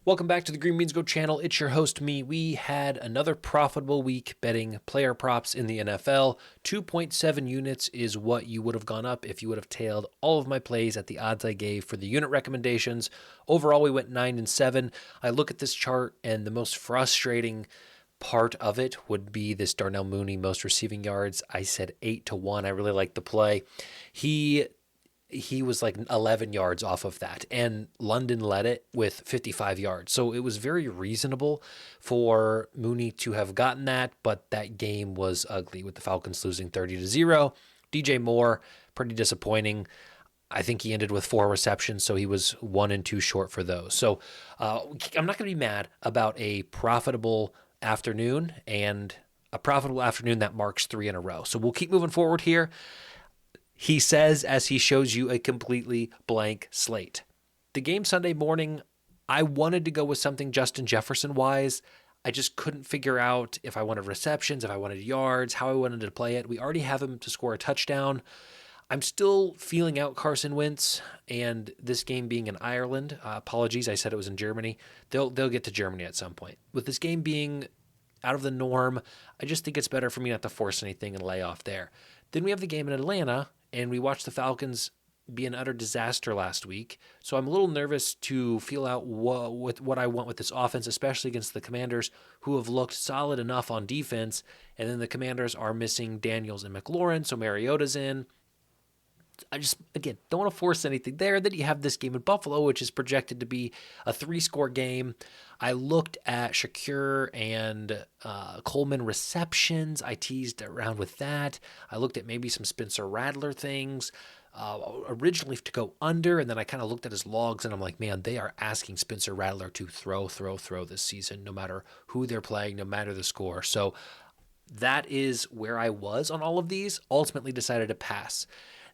Welcome back to the Green Beans Go channel. It's your host, me. We had another profitable week betting player props in the NFL. 2.7 units is what you would have gone up if you would have tailed all of my plays at the odds I gave for the unit recommendations. Overall, we went 9-7. I look at this chart, and the most frustrating part of it would be this Darnell Mooney most receiving yards. I said 8-1. I really like the play. He was like 11 yards off of that, and London led it with 55 yards. So it was very reasonable for Mooney to have gotten that, but that game was ugly with the Falcons losing 30-0. DJ Moore, pretty disappointing. I think he ended with 4 receptions, so he was 1 and 2 short for those. So I'm not going to be mad about a profitable afternoon and a profitable afternoon that marks 3 in a row. So we'll keep moving forward here. He says as he shows you a completely blank slate. The game Sunday morning, I wanted to go with something Justin Jefferson-wise. I just couldn't figure out if I wanted receptions, if I wanted yards, how I wanted to play it. We already have him to score a touchdown. I'm still feeling out Carson Wentz, and this game being in Ireland, apologies, I said it was in Germany. They'll get to Germany at some point. With this game being out of the norm, I just think it's better for me not to force anything and lay off there. Then we have the game in Atlanta, and we watched the Falcons be an utter disaster last week. So I'm a little nervous to feel out what I want with this offense, especially against the Commanders, who have looked solid enough on defense. And then the Commanders are missing Daniels and McLaurin, so Mariota's in. I just, again, don't want to force anything there. Then you have this game in Buffalo, which is projected to be a 3-score game. I looked at Shakir and Coleman receptions. I teased around with that. I looked at maybe some Spencer Rattler things, originally to go under, and then I kind of looked at his logs, and I'm like, man, they are asking Spencer Rattler to throw this season, no matter who they're playing, no matter the score. So that is where I was on all of these. Ultimately decided to pass.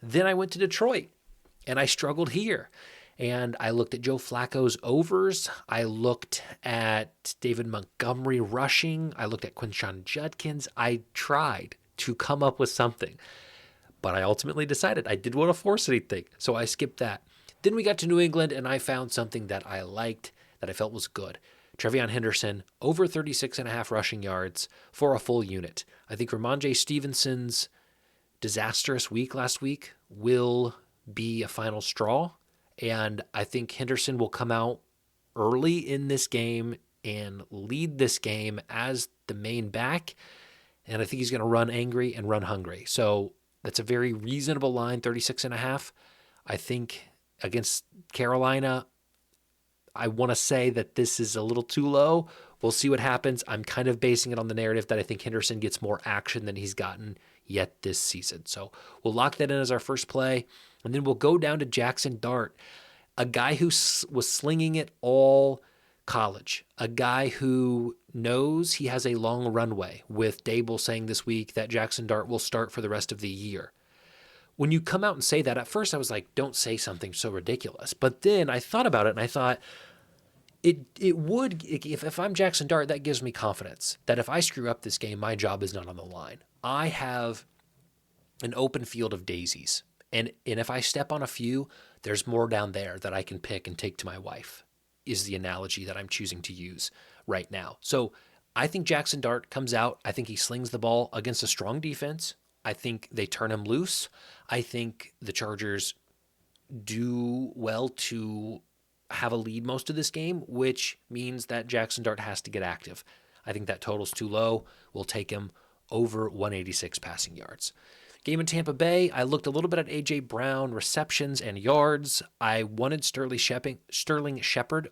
Then I went to Detroit, and I struggled here. And I looked at Joe Flacco's overs. I looked at David Montgomery rushing. I looked at Quinshon Judkins. I tried to come up with something, but I ultimately decided I didn't want to force anything, so I skipped that. Then we got to New England, and I found something that I liked, that I felt was good. Trevion Henderson, over 36.5 rushing yards for a full unit. I think Ramondre Stevenson's disastrous week last week will be a final straw, and I think Henderson will come out early in this game and lead this game as the main back, and I think he's going to run angry and run hungry. So that's a very reasonable line, 36.5. I think against Carolina, I want to say that this is a little too low. We'll see what happens. I'm kind of basing it on the narrative that I think Henderson gets more action than he's gotten yet this season. So we'll lock that in as our first play, and then we'll go down to Jackson Dart, a guy who was slinging it all college, a guy who knows he has a long runway, with Dable saying this week that Jackson Dart will start for the rest of the year. When you come out and say that, at first I was like, don't say something so ridiculous. But then I thought about it, and I thought, it would, if I'm Jackson Dart, that gives me confidence that if I screw up this game, my job is not on the line. I have an open field of daisies, and if I step on a few, there's more down there that I can pick and take to my wife, is the analogy that I'm choosing to use right now. So I think Jackson Dart comes out. I think he slings the ball against a strong defense. I think they turn him loose. I think the Chargers do well to have a lead most of this game, which means that Jackson Dart has to get active. I think that total's too low. We'll take him over 186 passing yards. Game in Tampa Bay, I looked a little bit at A.J. Brown receptions and yards. I wanted Sterling Shepard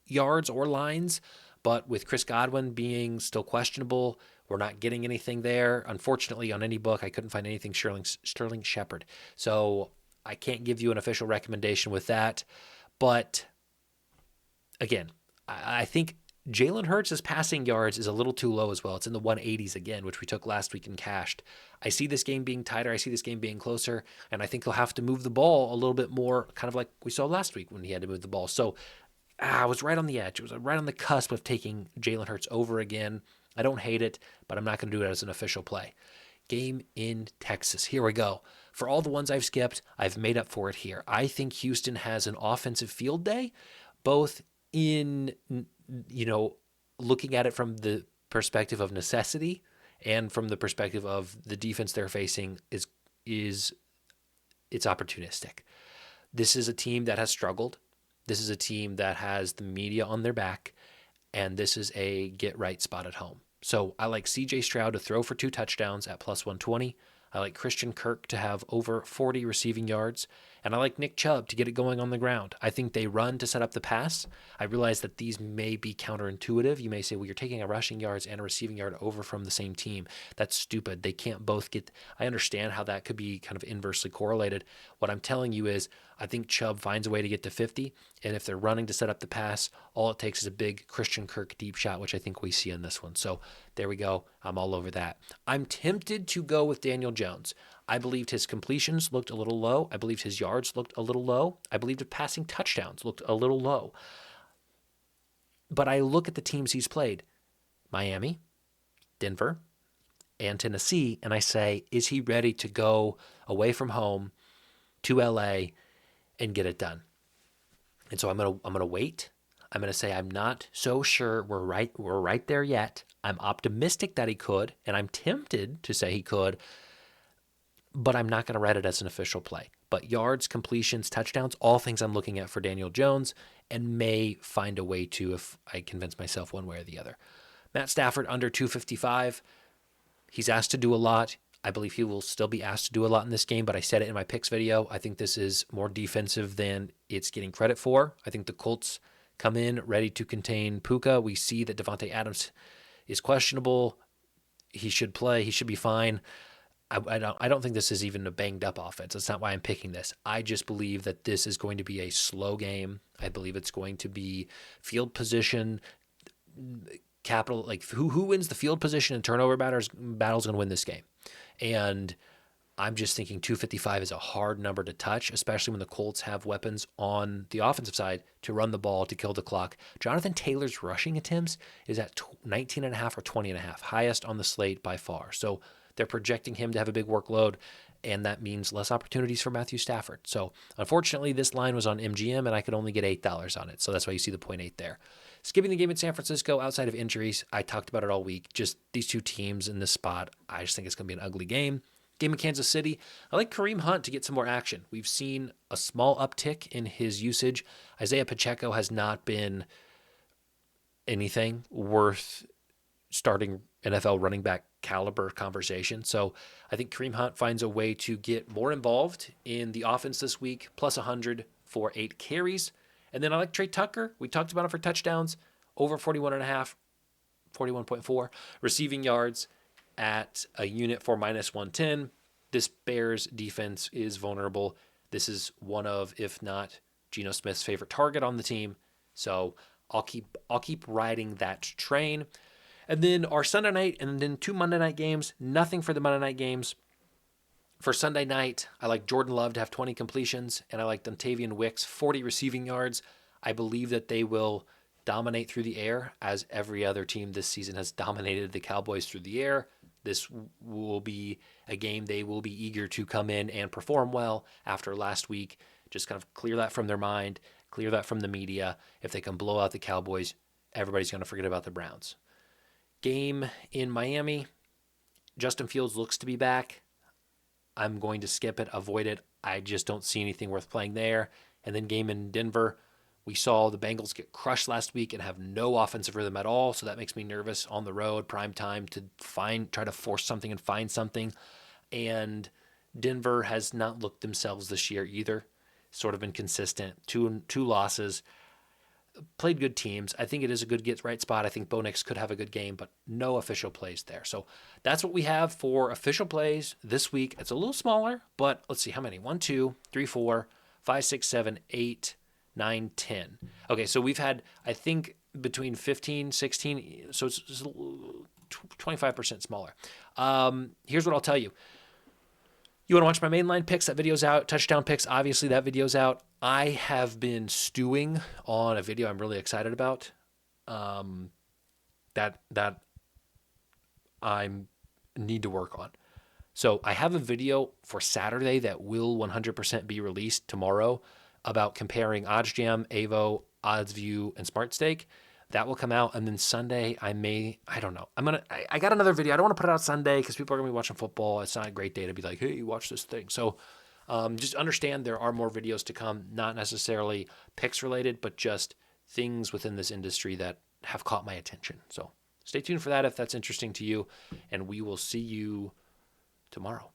yards or lines, but with Chris Godwin being still questionable, we're not getting anything there. Unfortunately, on any book, I couldn't find anything Sterling Shepard. So I can't give you an official recommendation with that. But again, I think Jalen Hurts' passing yards is a little too low as well. It's in the 180s again, which we took last week and cashed. I see this game being tighter. I see this game being closer, and I think he'll have to move the ball a little bit more, kind of like we saw last week when he had to move the ball. So I was right on the edge. It was right on the cusp of taking Jalen Hurts over again. I don't hate it, but I'm not going to do it as an official play. Game in Texas. Here we go. For all the ones I've skipped, I've made up for it here. I think Houston has an offensive field day, both in, looking at it from the perspective of necessity and from the perspective of the defense they're facing is it's opportunistic. This is a team that has struggled. This is a team that has the media on their back, and this is a get right spot at home. So I like CJ Stroud to throw for 2 touchdowns at plus 120. I like Christian Kirk to have over 40 receiving yards. And I like Nick Chubb to get it going on the ground. I think they run to set up the pass. I realize that these may be counterintuitive. You may say, well, you're taking a rushing yards and a receiving yard over from the same team. That's stupid. They can't both get. I understand how that could be kind of inversely correlated. What I'm telling you is I think Chubb finds a way to get to 50. And if they're running to set up the pass, all it takes is a big Christian Kirk deep shot, which I think we see in this one. So there we go. I'm all over that. I'm tempted to go with Daniel Jones. I believed his completions looked a little low. I believed his yards looked a little low. I believed his passing touchdowns looked a little low. But I look at the teams he's played, Miami, Denver, and Tennessee, and I say, is he ready to go away from home to LA and get it done? And so I'm gonna wait. I'm gonna say I'm not so sure we're right there yet. I'm optimistic that he could, and I'm tempted to say he could, but I'm not going to write it as an official play. But yards, completions, touchdowns, all things I'm looking at for Daniel Jones, and may find a way to if I convince myself one way or the other. Matt Stafford under 255. He's asked to do a lot. I believe he will still be asked to do a lot in this game, but I said it in my picks video. I think this is more defensive than it's getting credit for. I think the Colts come in ready to contain Puka. We see that Devontae Adams is questionable. He should play. He should be fine. I don't think this is even a banged up offense. That's not why I'm picking this. I just believe that this is going to be a slow game. I believe it's going to be field position, capital, like who wins the field position and turnover battle's going to win this game. And I'm just thinking 255 is a hard number to touch, especially when the Colts have weapons on the offensive side to run the ball, to kill the clock. Jonathan Taylor's rushing attempts is at 19.5 or 20.5, highest on the slate by far. So they're projecting him to have a big workload, and that means less opportunities for Matthew Stafford. So unfortunately, this line was on MGM, and I could only get $8 on it. So that's why you see the 0.8 there. Skipping the game in San Francisco, outside of injuries, I talked about it all week. Just these two teams in this spot, I just think it's going to be an ugly game. Game in Kansas City, I like Kareem Hunt to get some more action. We've seen a small uptick in his usage. Isaiah Pacheco has not been anything worth starting NFL running back caliber conversation. So I think Kareem Hunt finds a way to get more involved in the offense this week, plus 100 for 8 carries. And then I like Trey Tucker. We talked about him for touchdowns, over 41.5, 41.4 receiving yards at a unit for minus 110. This Bears defense is vulnerable. This is one of, if not Geno Smith's favorite target on the team. So I'll keep riding that train. And then our Sunday night and then 2 Monday night games. Nothing for the Monday night games. For Sunday night, I like Jordan Love to have 20 completions, and I like Dontavian Wicks 40 receiving yards. I believe that they will dominate through the air, as every other team this season has dominated the Cowboys through the air. This will be a game they will be eager to come in and perform well after last week. Just kind of clear that from their mind, clear that from the media. If they can blow out the Cowboys, everybody's going to forget about the Browns. Game in Miami, Justin Fields looks to be back. I'm going to skip it, avoid it. I just don't see anything worth playing there. And then game in Denver, we saw the Bengals get crushed last week and have no offensive rhythm at all, so that makes me nervous on the road, prime time, to try to force something and find something. And Denver has not looked themselves this year either. Sort of been consistent. Two losses. Played good teams. I think it is a good get right spot. I think Bo Nix could have a good game, but no official plays there. So that's what we have for official plays this week. It's a little smaller, but let's see how many. 1, 2, 3, 4, 5, 6, 7, 8, 9, 10. Okay, so we've had, I think, between 15, 16, so it's 25% smaller. Here's what I'll tell you. You want to watch my mainline picks? That video's out. Touchdown picks, obviously that video's out. I have been stewing on a video I'm really excited about. That I need to work on. So I have a video for Saturday that will 100% be released tomorrow about comparing OddsJam, Avo, Odds View, and Smart Stake. That will come out, and then Sunday I don't know. I got another video. I don't want to put it out Sunday because people are gonna be watching football. It's not a great day to be like, hey, you watch this thing. So just understand there are more videos to come, not necessarily picks related, but just things within this industry that have caught my attention. So stay tuned for that if that's interesting to you, and we will see you tomorrow.